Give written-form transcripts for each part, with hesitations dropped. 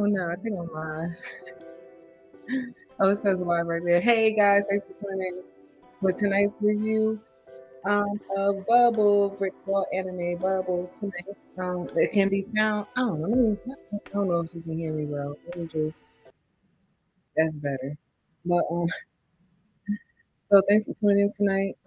Oh no, I think I'm live. Oh, it says live right there. Hey guys, thanks for tuning in for tonight's review of Bubble, BrickWall anime Bubble tonight. It can be found. I don't know. I don't know if you can hear me, bro. Let me just. That's better. But so thanks for tuning in tonight.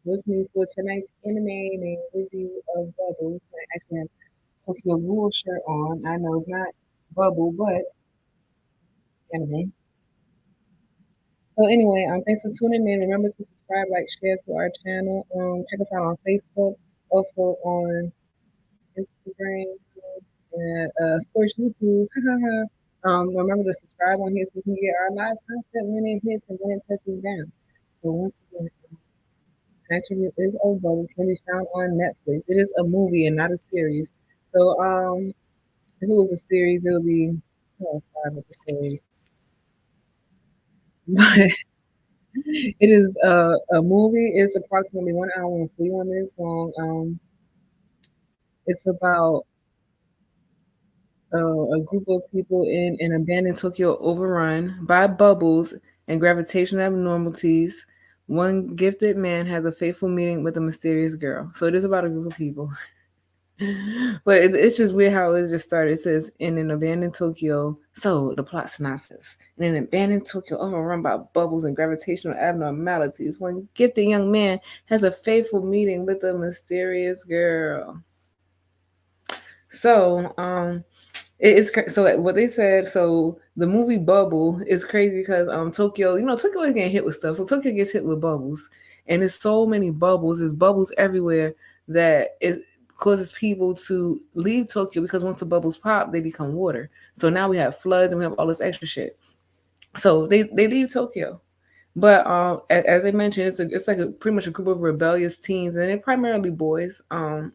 With me for tonight's anime review of Bubble. I actually have Tokyo Ghoul shirt on. I know it's not Bubble, but anime. So anyway, thanks for tuning in. Remember to subscribe, like, share to our channel. Check us out on Facebook, also on Instagram, and of course YouTube. Remember to subscribe on here so you can get our live content when it hits and when it touches down. So once again, tonight's review is over. It can be found on Netflix. It is a movie and not a series. So if it was a series, it would be 5 episodes. But it is a movie. It's approximately 1 hour and 41 minutes long. It's about a group of people in an abandoned Tokyo overrun by bubbles and gravitational abnormalities. One gifted man has a fateful meeting with a mysterious girl. So it is about a group of people. But it's just weird how it just started. It says in an abandoned Tokyo. So the plot synopsis: in an abandoned Tokyo overrun by bubbles and gravitational abnormalities, one gifted young man has a fateful meeting with a mysterious girl. So so what they said. So the movie Bubble is crazy because Tokyo, Tokyo is getting hit with stuff. So Tokyo gets hit with bubbles, and there's so many bubbles. There's bubbles everywhere that it causes people to leave Tokyo because once the bubbles pop, they become water. So now we have floods and we have all this extra shit. So they leave Tokyo. But as I mentioned, it's like pretty much a group of rebellious teens, and they're primarily boys. I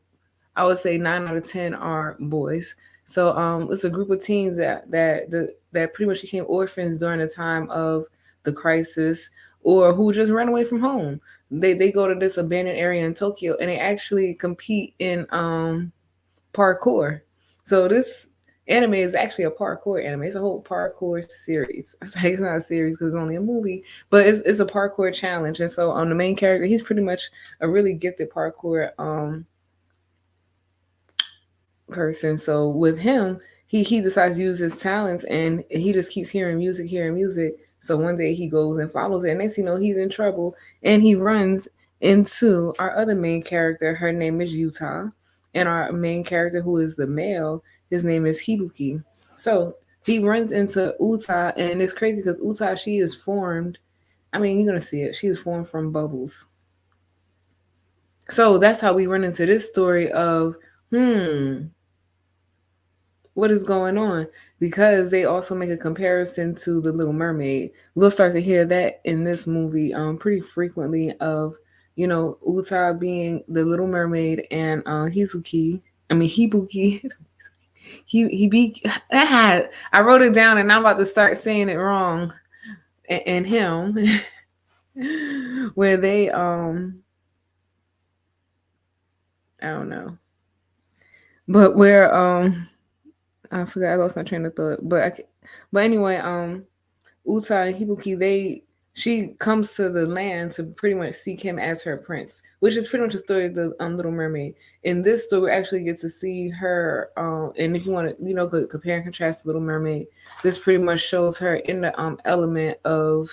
would say 9 out of 10 are boys. So it's a group of teens that pretty much became orphans during the time of the crisis, or who just ran away from home. They go to this abandoned area in Tokyo, and they actually compete in parkour. So this anime is actually a parkour anime. It's a whole parkour series. It's not a series because it's only a movie, but it's a parkour challenge. And so the main character, he's pretty much a really gifted parkour person. So with him, he decides to use his talents, and he just keeps hearing music. So one day he goes and follows it, and next you know he's in trouble, and he runs into our other main character. Her name is Utah, and our main character, who is the male, his name is Hibuki. So he runs into Uta, and it's crazy because Uta, she is formed. I mean, you're gonna see it. She is formed from bubbles. So that's how we run into this story of what is going on, because they also make a comparison to the Little Mermaid. We'll start to hear that in this movie pretty frequently of Uta being the Little Mermaid, and Hibuki. He be I wrote it down and I'm about to start saying it wrong. And him, where they I don't know, but where I forgot, I lost my train of thought, but anyway, Uta and Hibuki, she comes to the land to pretty much seek him as her prince, which is pretty much the story of the Little Mermaid. In this story, we actually get to see her, and if you want to, compare and contrast Little Mermaid, this pretty much shows her in the element of,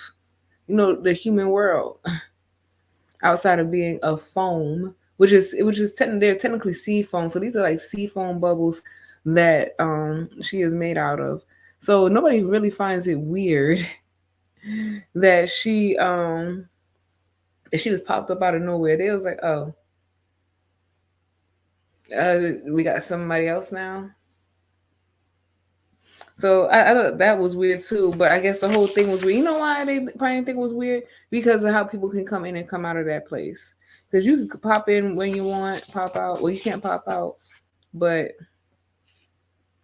the human world, outside of being a foam, they're technically sea foam. So these are like sea foam bubbles that she is made out of. So nobody really finds it weird that she just popped up out of nowhere. They was like, oh, we got somebody else now. So I thought that was weird too, but I guess the whole thing was weird. You know why they probably didn't think it was weird? Because of how people can come in and come out of that place. Because you can pop in when you want, pop out. Well, you can't pop out, but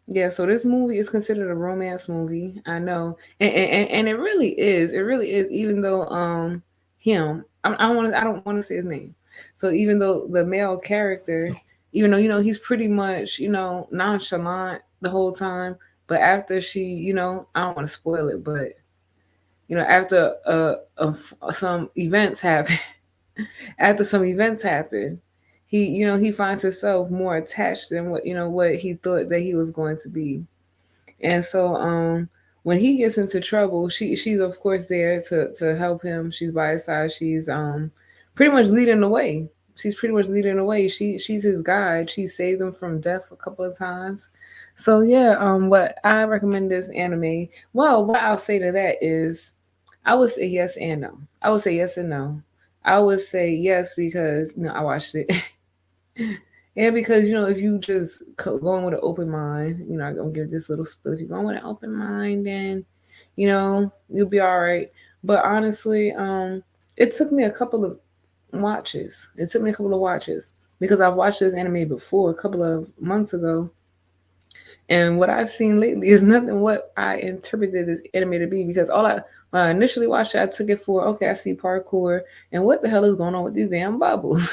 yeah. So this movie is considered a romance movie. I know, and it really is. It really is. Even though him, I don't want to say his name. So even though the male character, even though he's pretty much nonchalant the whole time, But after she, I don't want to spoil it, but after some events happen, after some events happen, he finds himself more attached than what he thought that he was going to be. And so when he gets into trouble, she's of course there to help him. She's by his side. She's pretty much leading the way. She's pretty much leading the way. She's his guide. She saved him from death a couple of times. So yeah, what I recommend this anime. Well, what I'll say to that is I would say yes and no. I would say yes and no. I would say yes because I watched it. And because if you just go in with an open mind, I'm gonna give this little spill. If you're going with an open mind, then you'll be all right. But honestly, it took me a couple of watches. It took me a couple of watches because I've watched this anime before a couple of months ago, and what I've seen lately is nothing what I interpreted this anime to be. Because when I initially watched it, I took it for okay, I see parkour, and what the hell is going on with these damn bubbles?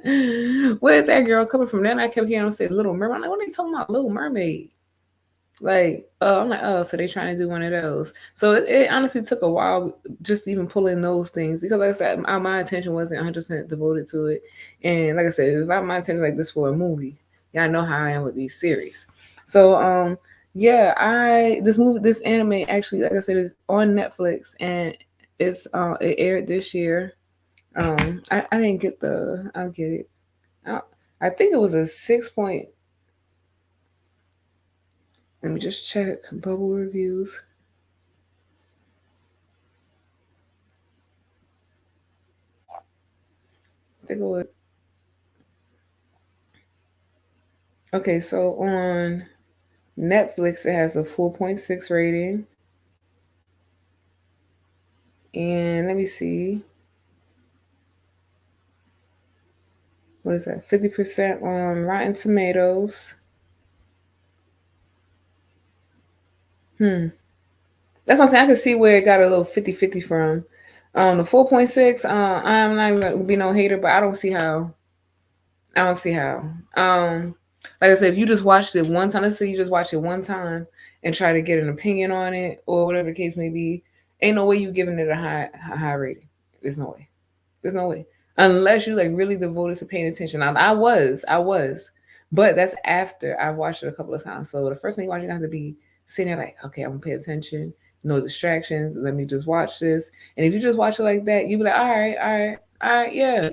Where's that girl coming from? Then I kept hearing them say Little Mermaid. I'm like, what are they talking about, Little Mermaid? Like, I'm like, oh, so they trying to do one of those. So it honestly took a while just even pulling those things because, like I said, my attention wasn't 100% devoted to it. And like I said, if my attention like this for a movie, y'all know how I am with these series. So, yeah, this anime actually, like I said, is on Netflix and it aired this year. I didn't get I'll get it. I think it was a 6 point. Let me just check Bubble reviews. I think it was okay. So on Netflix, it has a 4.6 rating, and let me see, what is that? 50% on Rotten Tomatoes. That's what I'm saying. I can see where it got a little 50-50 from. The 4.6, I'm not even gonna be no hater, but I don't see how. I don't see how. Like I said, if you just watched it one time, let's say you just watch it one time and try to get an opinion on it or whatever the case may be, ain't no way you giving it a high rating. There's no way. There's no way. Unless you like really devoted to paying attention. I was. But that's after I watched it a couple of times. So the first thing you watch, you have to be sitting there like, okay, I'm gonna pay attention, no distractions, let me just watch this. And if you just watch it like that, you be like, all right, yeah.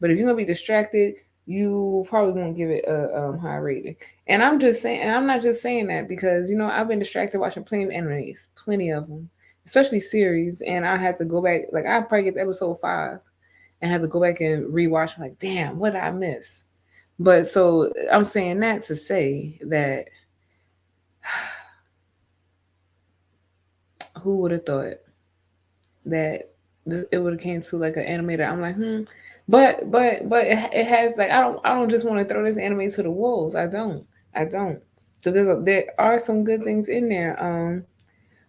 But if you're gonna be distracted, you probably won't give it a high rating. And I'm just saying, and I'm not just saying that because I've been distracted watching plenty of animes, plenty of them, especially series, and I had to go back. Like I probably get to episode 5 and have to go back and rewatch. I'm like, damn, what did I miss? But so I'm saying that to say that who would have thought that it would have came to like an animator? I'm like, but it has like I don't just want to throw this anime to the wolves. I don't. So there are some good things in there.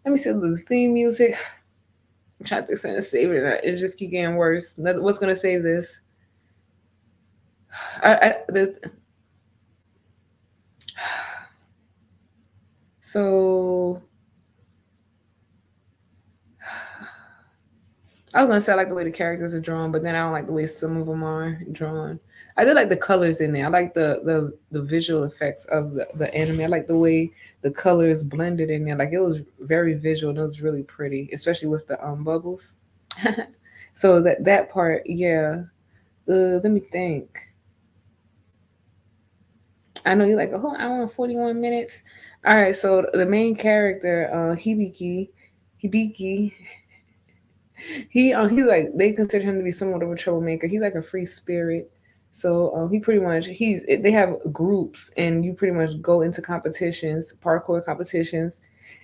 Let me see the theme music. I'm trying to think something to save it. It just keep getting worse. What's gonna save this? So I was gonna say I like the way the characters are drawn, but then I don't like the way some of them are drawn. I did like the colors in there. I like the visual effects of the anime. I like the way the colors blended in there. Like it was very visual. And it was really pretty, especially with the bubbles. So that part, yeah. Let me think. I know you're like a whole hour and 41 minutes. All right, so the main character, Hibiki, he's like they consider him to be somewhat of a troublemaker. He's like a free spirit. So he pretty much they have groups and you pretty much go into competitions, parkour competitions,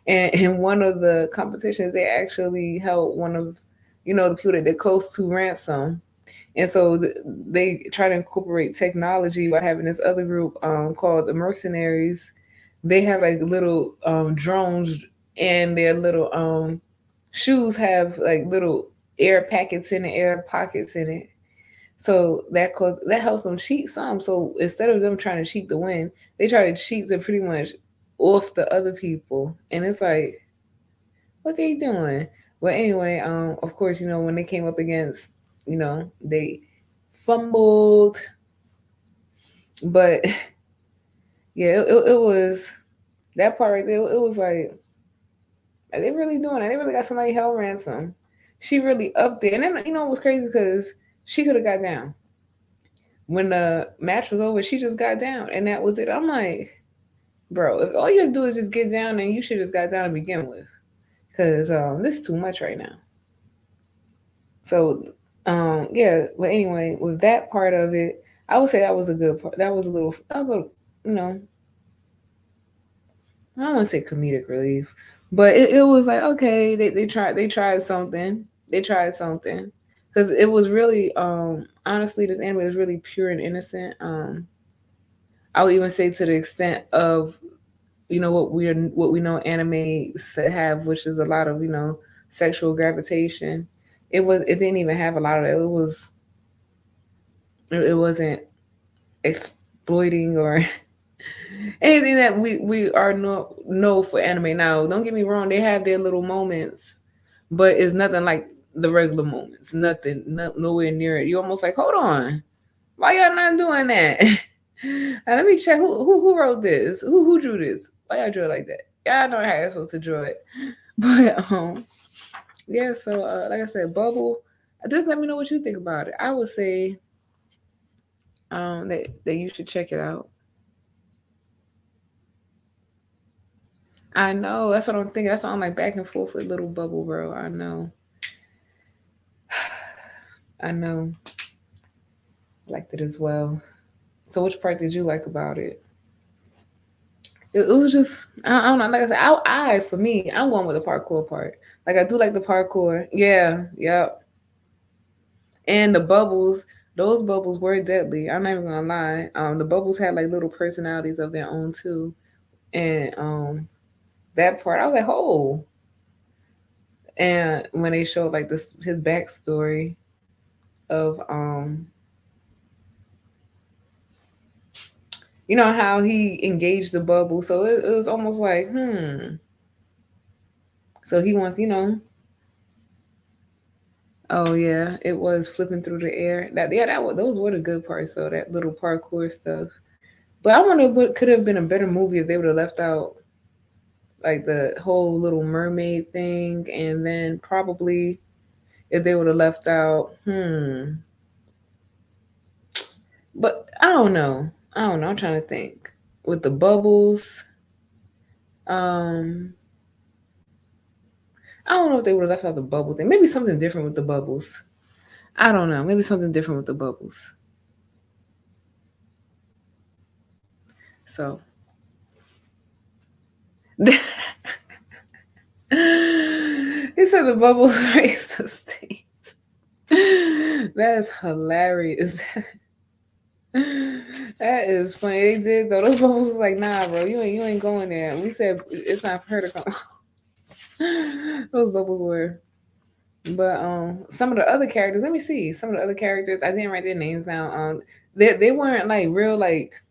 and in one of the competitions they actually held one of the people that they're close to ransom. And so they try to incorporate technology by having this other group called the mercenaries. They have like little drones and their little shoes have like little air packets in the air pockets in it. So that helps them cheat some. So instead of them trying to cheat to win, they try to cheat to pretty much off the other people, and it's like, what they doing? Well, anyway, of course, when they came up against, they fumbled, but yeah, it was that part right there. It was like, are they really doing it? They really got somebody held ransom. She really up there, and then it was crazy because she could have got down when the match was over. She just got down, and that was it. I'm like, bro, if all you have to do is just get down, then you should just got down to begin with, because this is too much right now. So, yeah. But anyway, with that part of it, I would say that was a good part. That was a little, you know, I don't want to say comedic relief, but it was like, okay, they tried something. They tried something. Because it was really, honestly, this anime is really pure and innocent. I would even say to the extent of, what we know anime have, which is a lot of, sexual gravitation. It didn't even have a lot of that. It wasn't exploiting or anything that we are know for anime. Now, don't get me wrong, they have their little moments, but it's nothing like the regular moments. Nothing, nowhere near it. You almost like, hold on, why y'all not doing that? Let me check who wrote this, who drew this. Why y'all drew it like that? Y'all know how you're supposed to draw it, but yeah. So like I said, Bubble. Just let me know what you think about it. I would say that you should check it out. I know. That's what I'm thinking. That's why I'm like back and forth with Little Bubble, bro. I know. I know. Liked it as well. So, which part did you like about it? It was just I don't know. Like I said, for me, I'm going with the parkour part. Like I do like the parkour. Yeah, yep. And the bubbles, those bubbles were deadly. I'm not even gonna lie. The bubbles had like little personalities of their own too. And that part, I was like, oh. And when they showed like this his backstory of how he engaged the bubble. So it was almost like, so he wants, oh yeah, it was flipping through the air. Those were the good parts. So that little parkour stuff. But I wonder what could have been a better movie if they would have left out like the whole little mermaid thing, and then probably if they would have left out, But I don't know. I don't know. I'm trying to think. With the bubbles, um, I don't know if they would have left out the bubble thing. Maybe something different with the bubbles. I don't know. Maybe something different with the bubbles. So he said the bubbles raised the state. That's hilarious. That is funny. They did though. Those bubbles was like, nah, bro, you ain't going there. We said it's time for her to come. Those bubbles were. But some of the other characters, let me see. Some of the other characters, I didn't write their names down. They weren't like real like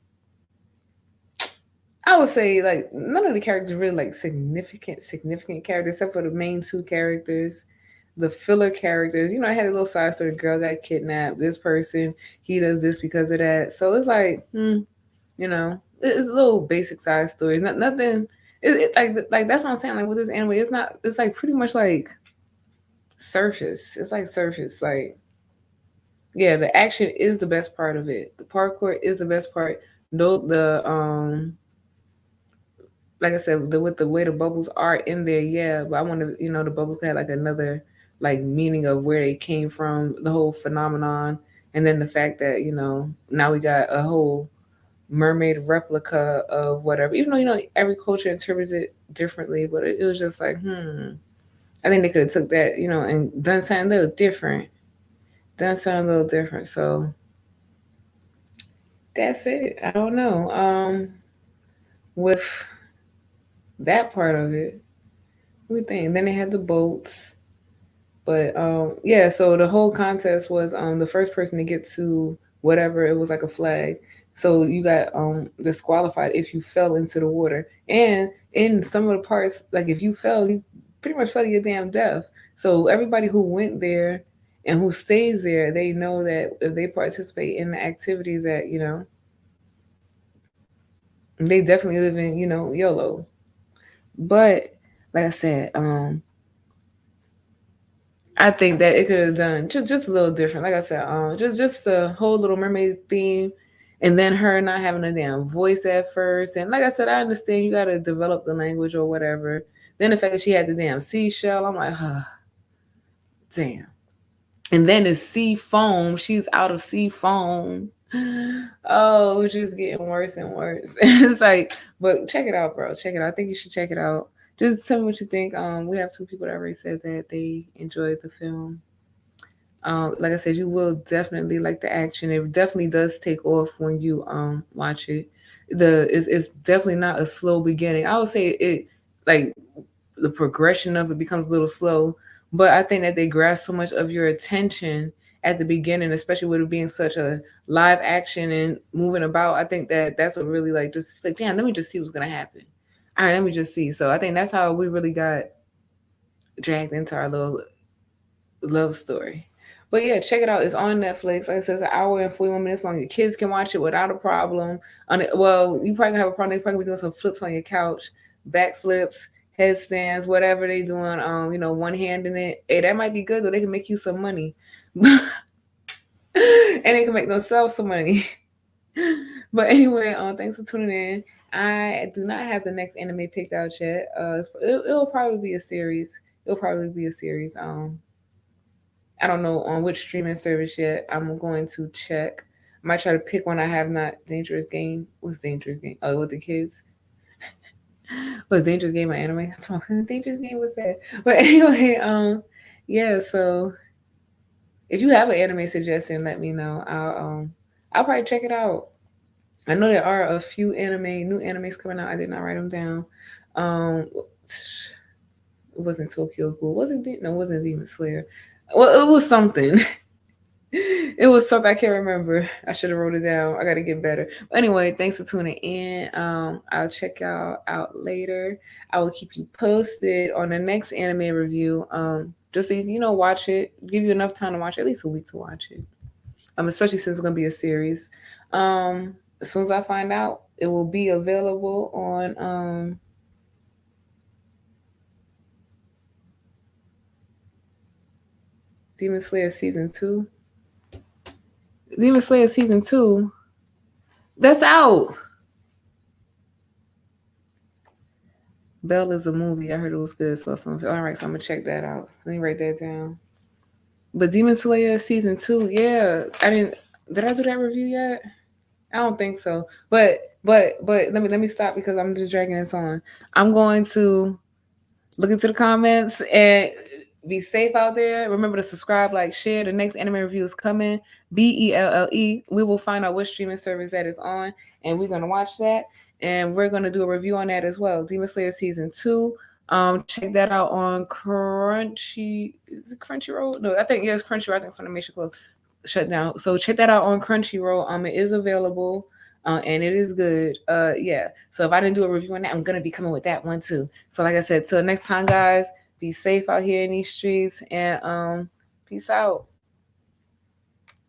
I would say like none of the characters really like significant characters except for the main two characters. The filler characters, I had a little side story. Girl got kidnapped. This person, he does this because of that. So it's like, it's a little basic side stories. Not nothing. Like that's what I'm saying. Like with this anime, it's not. It's like pretty much like surface. It's like surface. Like yeah, the action is the best part of it. The parkour is the best part. Though the like I said, with the way the bubbles are in there, yeah. But I want to, the bubbles had like another like meaning of where they came from, the whole phenomenon, and then the fact that now we got a whole mermaid replica of whatever. Even though every culture interprets it differently, but it was just like, I think they could have took that, and done something a little different. Done something a little different. So that's it. I don't know. With that part of it, we think. Then they had the boats. But yeah, so the whole contest was the first person to get to whatever, it was like a flag. So you got disqualified if you fell into the water. And in some of the parts, like if you fell, you pretty much fell to your damn death. So everybody who went there and who stays there, they know that if they participate in the activities that, they definitely live in, YOLO. But like I said, I think that it could have done just a little different. Like I said, just the whole Little Mermaid theme, and then her not having a damn voice at first. And like I said, I understand you got to develop the language or whatever. Then the fact that she had the damn seashell, I'm like, damn. And then the sea foam, she's out of sea foam. Oh, it's just getting worse and worse. It's like, but check it out, bro. Check it out. I think you should check it out. Just tell me what you think. We have two people that already said that they enjoyed the film. Like I said, you will definitely like the action. It definitely does take off when you watch it. It's definitely not a slow beginning. I would say it like the progression of it becomes a little slow, but I think that they grasp so much of your attention at the beginning, especially with it being such a live action and moving about. I think that that's what really like just like damn. Let me just see what's gonna happen. All right, let me just see. So I think that's how we really got dragged into our little love story. But yeah, check it out. It's on Netflix. Like I said, it's an hour and 41 minutes long. Your kids can watch it without a problem. Well, you probably gonna have a problem. They probably be doing some flips on your couch, back flips, headstands, whatever they doing. One hand in it. Hey, that might be good though. They can make you some money, and they can make themselves some money. But anyway, thanks for tuning in. I do not have the next anime picked out yet. It'll probably be a series. It'll probably be a series. I don't know on which streaming service yet. I'm going to check. I might try to pick one I have not. Dangerous Game. What's Dangerous Game? Oh, with the kids. What's Dangerous Game? My anime. That's my Dangerous Game. What's that? But anyway, yeah. So if you have an anime suggestion, let me know. I'll probably check it out. I know there are a few new animes coming out. I did not write them down. It wasn't Tokyo Ghoul. Was it? No, it wasn't Demon Slayer. Well, it was something. It was something I can't remember. I should have wrote it down. I got to get better. But anyway, thanks for tuning in. I'll check y'all out later. I will keep you posted on the next anime review. Just so you watch it. Give you enough time to watch it, at least a week to watch it. Especially since it's gonna be a series. As soon as I find out, it will be available on Demon Slayer season 2. Demon Slayer season 2. That's out. Belle is a movie. I heard it was good. So all right, so I'm gonna check that out. Let me write that down. But Demon Slayer season 2, yeah. I didn't. Did I do that review yet? I don't think so. But let me stop because I'm just dragging this on. I'm going to look into the comments and be safe out there. Remember to subscribe, like, share. The next anime review is coming. BELLE. We will find out what streaming service that is on, and we're gonna watch that. And we're gonna do a review on that as well. Demon Slayer season 2. Check that out on Crunchy. Is it Crunchyroll? No, I think it's Crunchyroll. I think Funimation closed, shut down. So check that out on Crunchyroll. It is available. And it is good. Yeah. So if I didn't do a review on that, I'm gonna be coming with that one too. So like I said, till next time, guys, be safe out here in these streets and peace out.